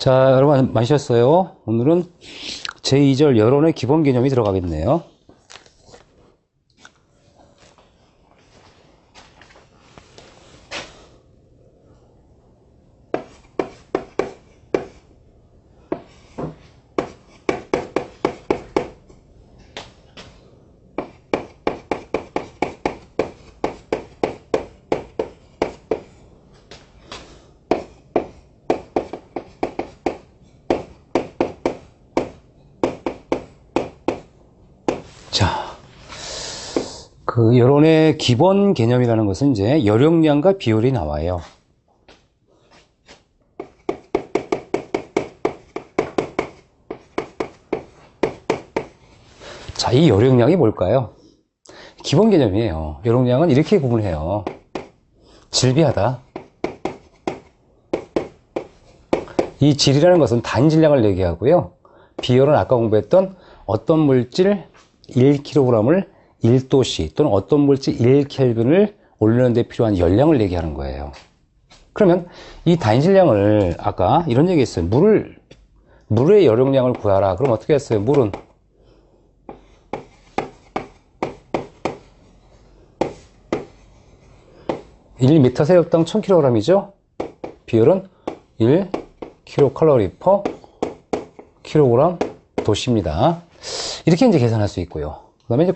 자, 여러분 마셨어요? 오늘은 제2절 여론의 기본 개념이 들어가겠네요. 자, 그 여론의 기본 개념이라는 것은 이제 여력량과 비율이 나와요. 자, 이 여력량이 뭘까요? 기본 개념이에요. 여력량은 이렇게 구분해요. 질비하다. 이 질이라는 것은 단질량을 얘기하고요. 비율은 아까 공부했던 어떤 물질 1kg을 1도씨 또는 어떤 물질 1켈빈을 올리는 데 필요한 열량을 얘기하는 거예요. 그러면 이 단실량을 아까 이런 얘기 했어요. 물의 여력량을 구하라. 그럼 어떻게 했어요? 물은 1m 세력당 1000kg이죠? 비율은 1kcal per kg 도시입니다. 이렇게 이제 계산할 수 있고요. 그 다음에 이제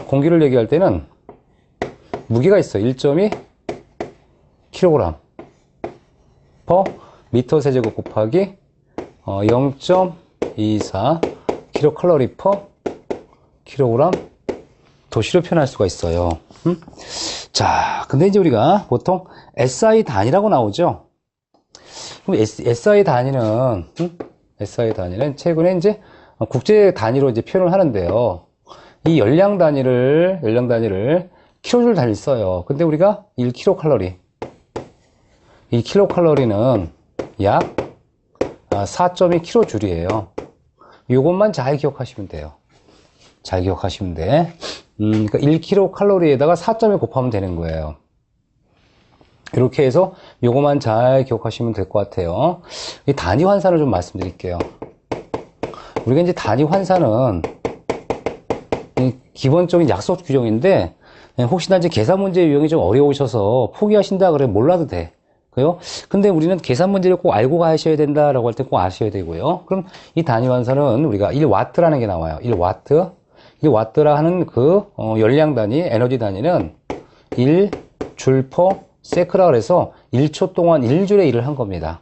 공기를 얘기할 때는 무게가 있어요. 1.2 kg per 미터 세제곱 곱하기 0.24 kcal per kg 도시로 표현할 수가 있어요. 자, 근데 이제 우리가 보통 SI 단위라고 나오죠. 그럼 SI 단위는 최근에 이제 국제 단위로 이제 표현을 하는데요. 이 열량 단위를 킬로줄 단위 써요. 근데 우리가 1kcal. 이 킬로칼로리는 약 4.2 킬로줄이에요. 요것만 잘 기억하시면 돼요. 잘 기억하시면 돼. 그러니까 1kcal에다가 4.1 곱하면 되는 거예요. 이렇게 해서 요것만 잘 기억하시면 될 것 같아요. 이 단위 환산을 좀 말씀드릴게요. 우리가 이제 단위 환산은 기본적인 약속 규정인데 혹시나 이제 계산 문제 유형이 좀 어려우셔서 포기하신다 그러면 몰라도 돼. 그래요? 근데 우리는 계산 문제를 꼭 알고 가셔야 된다라고 할 때 꼭 아셔야 되고요. 그럼 이 단위 환산은 우리가 1와트라는 게 나와요. 1와트라 하는 그 열량 단위, 에너지 단위는 1줄 per 세크라 그래서 1초 동안 1줄의 일을 한 겁니다.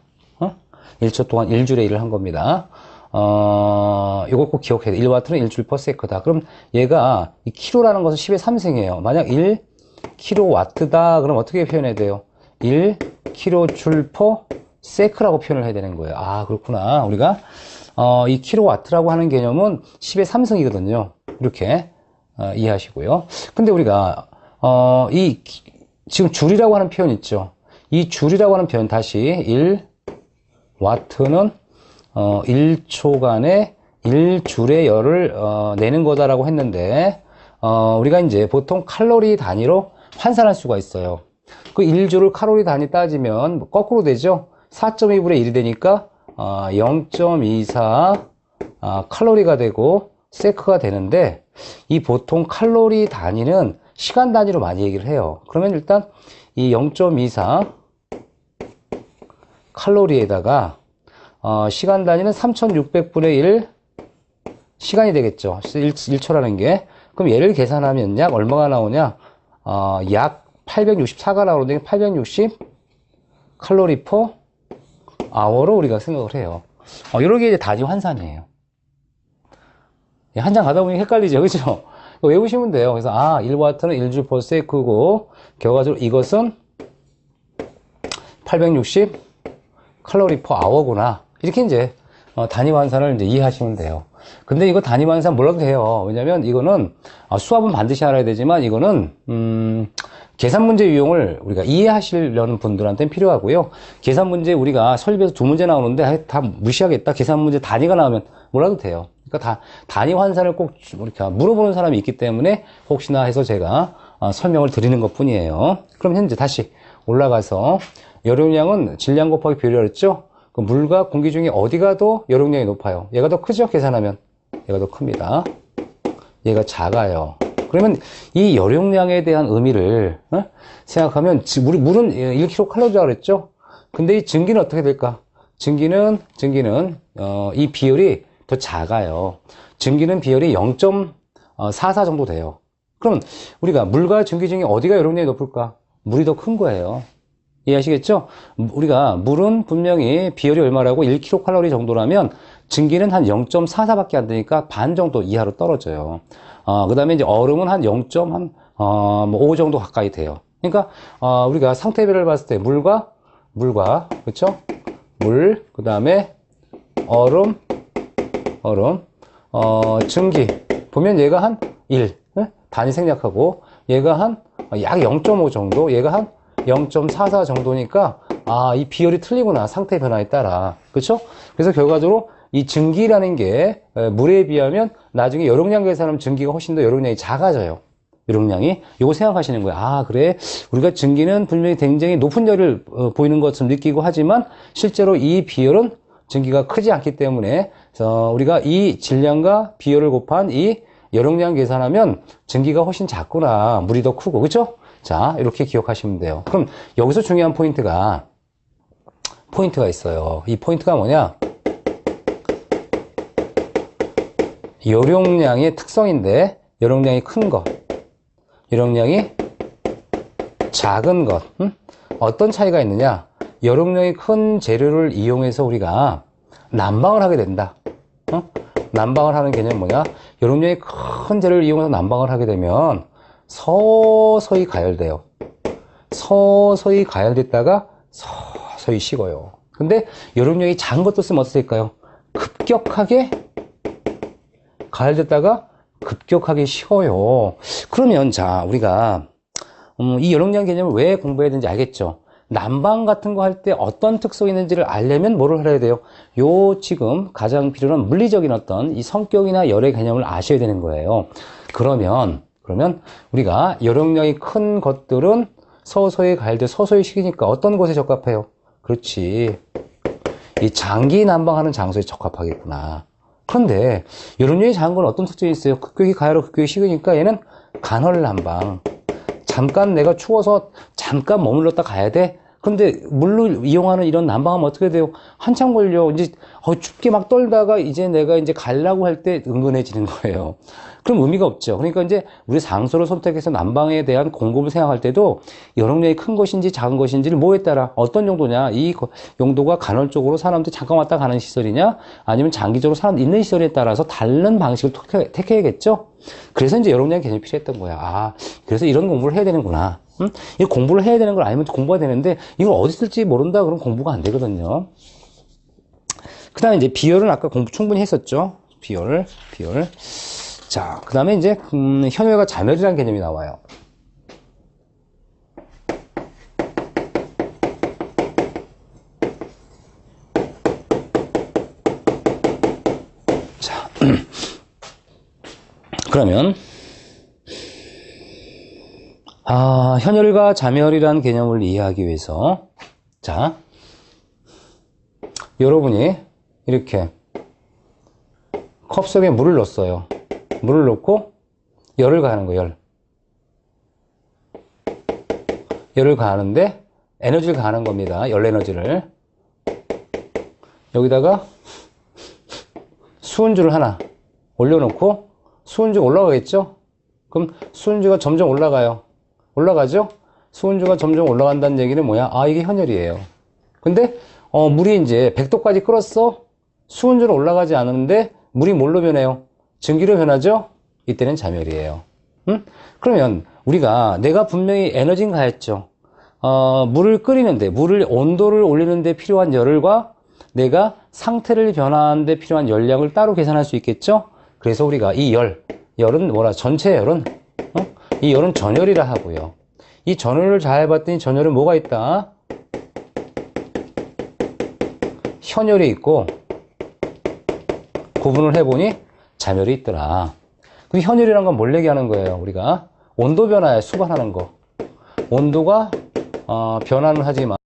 1초 동안 1줄의 일을 한 겁니다. 이거 꼭 기억해야 돼. 1와트는 1줄 per 세크다. 그럼 얘가 이 킬로라는 것은 10의 3승이에요. 만약 1kW다 그럼 어떻게 표현해야 돼요? 1kJ per 세크라고 표현을 해야 되는 거예요. 아, 그렇구나. 우리가 이 킬로와트라고 하는 개념은 10의 3승이거든요. 이렇게 이해하시고요. 근데 우리가 지금 줄이라고 하는 표현 있죠. 이 줄이라고 하는 표현 다시 1와트는 1초간에 1줄의 열을 내는 거다라고 했는데 우리가 이제 보통 칼로리 단위로 환산할 수가 있어요. 그 1줄을 칼로리 단위 따지면 거꾸로 되죠. 4.2분의 1이 되니까 0.24 칼로리가 되고 세크가 되는데 이 보통 칼로리 단위는 시간 단위로 많이 얘기를 해요. 그러면 일단 이 0.24 칼로리에다가 시간 단위는 3600분의 1 시간이 되겠죠. 1초라는 게. 그럼 얘를 계산하면 약 얼마가 나오냐? 약 864가 나오는데 860 칼로리 퍼 아워로 우리가 생각을 해요. 이런 게 이제 단위 환산이에요. 한 장 가다 보니 헷갈리죠. 그죠? 외우시면 돼요. 그래서 1와트는 1줄 per 세크고 결과적으로 이것은 860 칼로리 퍼 아워구나. 이렇게 이제 단위 환산을 이제 이해하시면 돼요. 근데 이거 단위 환산 몰라도 돼요. 왜냐면 이거는 수압은 반드시 알아야 되지만 이거는 계산 문제 유형을 우리가 이해하시려는 분들한테는 필요하고요. 계산 문제 우리가 설립에서 2문제 나오는데 다 무시하겠다. 계산 문제 단위가 나오면 몰라도 돼요. 그러니까 단위 환산을 꼭 이렇게 물어보는 사람이 있기 때문에 혹시나 해서 제가 설명을 드리는 것 뿐이에요. 그럼 현재 다시 올라가서 열용량은 질량 곱하기 비율이라고 했죠? 그 물과 공기 중에 어디가 더 열용량이 높아요? 얘가 더 크죠? 계산하면. 얘가 더 큽니다. 얘가 작아요. 그러면 이 열용량에 대한 의미를 생각하면 물은 1kcal라고 그랬죠? 근데 이 증기는 어떻게 될까? 증기는 이 비율이 더 작아요. 증기는 비율이 0.44 정도 돼요. 그럼 우리가 물과 증기 중에 어디가 열용량이 높을까? 물이 더 큰 거예요. 이해하시겠죠? 우리가 물은 분명히 비율이 얼마라고 1kcal 정도라면 증기는 한 0.44밖에 안 되니까 반 정도 이하로 떨어져요. 그 다음에 이제 얼음은 한 0.5 정도 가까이 돼요. 그러니까 우리가 상태별을 봤을 때 물과 그렇죠? 물, 그 다음에 얼음, 증기 보면 얘가 한 1 단위 생략하고 얘가 한 약 0.5 정도, 얘가 한 0.44 정도니까 이 비율이 틀리구나, 상태 변화에 따라. 그렇죠? 그래서 결과적으로 이 증기라는 게 물에 비하면 나중에 열용량 계산하면 증기가 훨씬 더 열용량이 작아져요. 열용량이. 요거 생각하시는 거예요. 그래. 우리가 증기는 분명히 굉장히 높은 열을 보이는 것처럼 느끼고 하지만 실제로 이 비율은 증기가 크지 않기 때문에 우리가 이 질량과 비율을 곱한 이 열용량 계산하면 증기가 훨씬 작구나. 물이 더 크고. 그렇죠? 자, 이렇게 기억하시면 돼요. 그럼 여기서 중요한 포인트가 있어요. 이 포인트가 뭐냐? 열용량의 특성인데 열용량이 큰 것, 열용량이 작은 것. 어떤 차이가 있느냐? 열용량이 큰 재료를 이용해서 우리가 난방을 하게 된다. 난방을 하는 개념은 뭐냐? 열용량이 큰 재료를 이용해서 난방을 하게 되면 서서히 가열돼요. 서서히 가열됐다가 서서히 식어요. 근데 열용량이 작은 것도 쓰면 어떻게 될까요? 급격하게 가열됐다가 급격하게 식어요. 그러면 자, 우리가 이 열용량 개념을 왜 공부해야 되는지 알겠죠? 난방 같은 거 할 때 어떤 특성이 있는지를 알려면 뭐를 해야 돼요? 지금 가장 필요한 물리적인 어떤 이 성격이나 열의 개념을 아셔야 되는 거예요. 그러면 우리가 열용량이 큰 것들은 서서히 가열돼 서서히 식으니까 어떤 곳에 적합해요? 그렇지. 이 장기 난방하는 장소에 적합하겠구나. 그런데 열용량이 작은 건 어떤 특징이 있어요? 급격히 가열하고 급격히 식으니까 얘는 간헐 난방. 잠깐 내가 추워서 잠깐 머물렀다 가야 돼? 근데 물로 이용하는 이런 난방하면 어떻게 돼요? 한참 걸려. 이제 춥게 막 떨다가 이제 내가 이제 가려고 할 때 은근해지는 거예요. 그럼 의미가 없죠. 그러니까 이제 우리 장소를 선택해서 난방에 대한 공급을 생각할 때도 열용량이 큰 것인지 작은 것인지를 뭐에 따라 어떤 용도냐, 이 용도가 간헐적으로 사람들이 잠깐 왔다 가는 시설이냐 아니면 장기적으로 사람 있는 시설에 따라서 다른 방식을 택해야겠죠. 그래서 이제 열용량 개념이 필요했던 거야. 그래서 이런 공부를 해야 되는구나. 이 공부를 해야 되는 걸 알면 공부가 되는데 이걸 어디 쓸지 모른다 그러면 공부가 안 되거든요. 그 다음에 이제 비열은 아까 공부 충분히 했었죠. 비열. 자, 그 다음에 이제 현열과 자멸이라는 개념이 나와요. 자, 그러면 현열과 자멸이라는 개념을 이해하기 위해서 자, 여러분이 이렇게 컵 속에 물을 넣었어요. 물을 넣고 열을 가하는 거예요. 열을 가하는데 에너지를 가하는 겁니다. 열 에너지를. 여기다가 수은주를 하나 올려놓고 수은주가 올라가겠죠? 그럼 수은주가 점점 올라가요. 올라가죠? 수은주가 점점 올라간다는 얘기는 뭐야? 이게 현열이에요. 근데 물이 이제 100도까지 끓었어? 수은주는 올라가지 않았는데 물이 뭘로 변해요? 증기로 변하죠? 이때는 자멸이에요. 그러면 내가 분명히 에너지는 가했죠. 물을 끓이는데, 물을 온도를 올리는데 필요한 열과 내가 상태를 변화하는데 필요한 열량을 따로 계산할 수 있겠죠? 그래서 우리가 이 열은 전체 열은, 이 열은 전열이라 하고요. 이 전열을 잘 봤더니 전열은 뭐가 있다? 현열이 있고, 구분을 해보니 자멸이 있더라. 그 현열이란 건 뭘 얘기하는 거예요? 우리가 온도 변화에 수반하는 거. 온도가 변화는 하지만